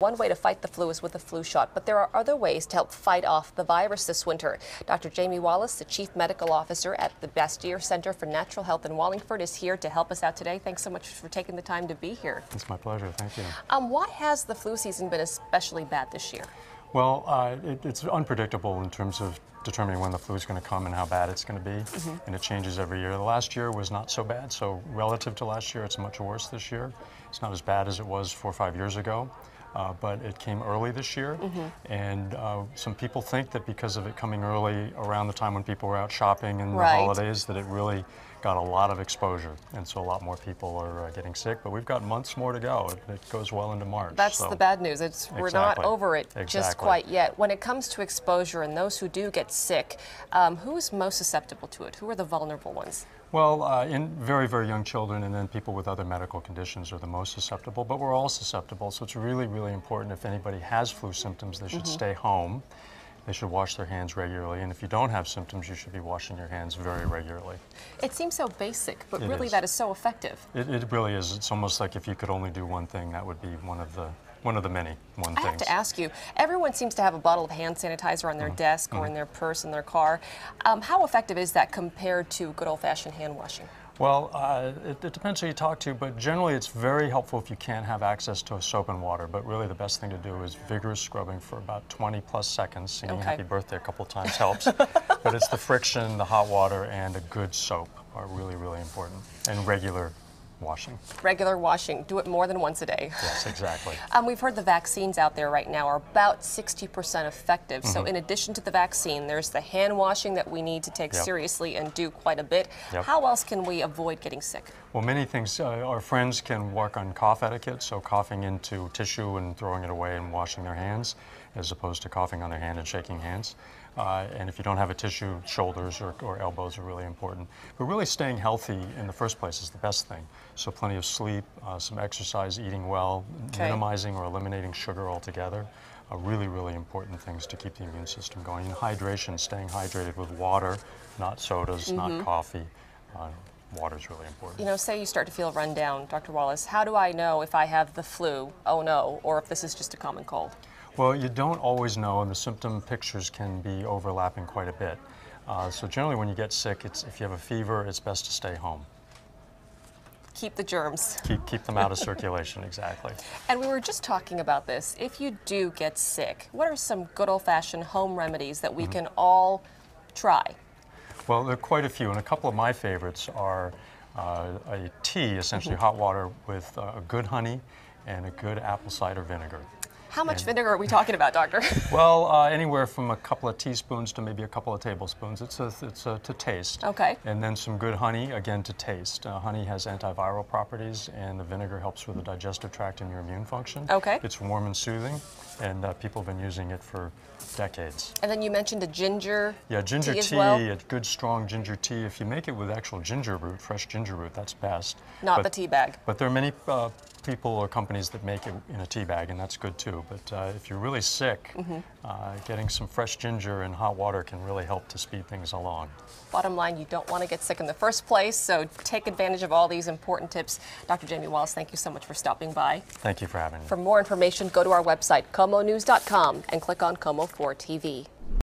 One way to fight the flu is with a flu shot, but there are other ways to help fight off the virus this winter. Dr. Jamey Wallace, the Chief Medical Officer at the Bastyr Center for Natural Health in Wallingford, is here to help us out today. Thanks so much for taking the time to be here. It's my pleasure. Thank you. Why has the flu season been especially bad this year? Well, it's unpredictable in terms of determining when the flu is going to come and how bad it's going to be, and it changes every year. The last year was not so bad, so relative to last year, it's much worse this year. It's not as bad as it was 4 or 5 years ago. But it came early this year, and some people think that because of it coming early around the time when people were out shopping and the holidays, that it really got a lot of exposure, and so a lot more people are getting sick. But we've got months more to go. It goes well into March. That's the bad news. We're not over it just quite yet. When it comes to exposure and those who do get sick, who is most susceptible to it? Who are the vulnerable ones? Well, in very, very young children, and then people with other medical conditions are the most susceptible, but we're all susceptible, so it's really, really important if anybody has flu symptoms, they should stay home. They should wash their hands regularly, and if you don't have symptoms, you should be washing your hands very regularly. It seems so basic, but really that is so effective. It really is. It's almost like if you could only do one thing, that would be one of the many things. I have to ask you, everyone seems to have a bottle of hand sanitizer on their desk or in their purse in their car. How effective is that compared to good old-fashioned hand washing? Well, it depends who you talk to, but generally it's very helpful if you can't have access to soap and water. But really the best thing to do is vigorous scrubbing for about 20+ seconds. Singing happy birthday a couple of times helps. But it's the friction, the hot water, and a good soap are really, really important. And regular washing. Regular washing. Do it more than once a day. Yes, exactly. We've heard the vaccines out there right now are about 60% effective. So in addition to the vaccine, there's the hand washing that we need to take seriously and do quite a bit. How else can we avoid getting sick? Well, many things. Our friends can work on cough etiquette, so coughing into tissue and throwing it away and washing their hands, as opposed to coughing on their hand and shaking hands. And if you don't have a tissue, shoulders or elbows are really important. But really staying healthy in the first place is the best thing. So plenty of sleep, some exercise, eating well, minimizing or eliminating sugar altogether are really, really important things to keep the immune system going. And hydration, staying hydrated with water, not sodas, not coffee. Water is really important. You know, say you start to feel run down, Dr. Wallace, how do I know if I have the flu, oh no, or if this is just a common cold? Well, you don't always know, and the symptom pictures can be overlapping quite a bit. So generally when you get sick, if you have a fever, it's best to stay home. Keep the germs. Keep them out of circulation, exactly. And we were just talking about this. If you do get sick, what are some good old-fashioned home remedies that we can all try? Well, there are quite a few, and a couple of my favorites are a tea, essentially hot water with a good honey and a good apple cider vinegar. How much vinegar are we talking about, doctor? Well, anywhere from a couple of teaspoons to maybe a couple of tablespoons. It's to taste. Okay. And then some good honey, again, to taste. Honey has antiviral properties, and the vinegar helps with the digestive tract and your immune function. Okay. It's warm and soothing, and people have been using it for decades. And then you mentioned a ginger ginger tea as well? A good strong ginger tea. If you make it with actual ginger root, fresh ginger root, that's best. Not the tea bag. But there are many people or companies that make it in a tea bag, and that's good too. But if you're really sick, getting some fresh ginger and hot water can really help to speed things along. Bottom line, you don't want to get sick in the first place, so take advantage of all these important tips. Dr. Jamey Wallace, thank you so much for stopping by. Thank you for having me. For more information, go to our website, KOMOnews.com, and click on KOMO 4 TV.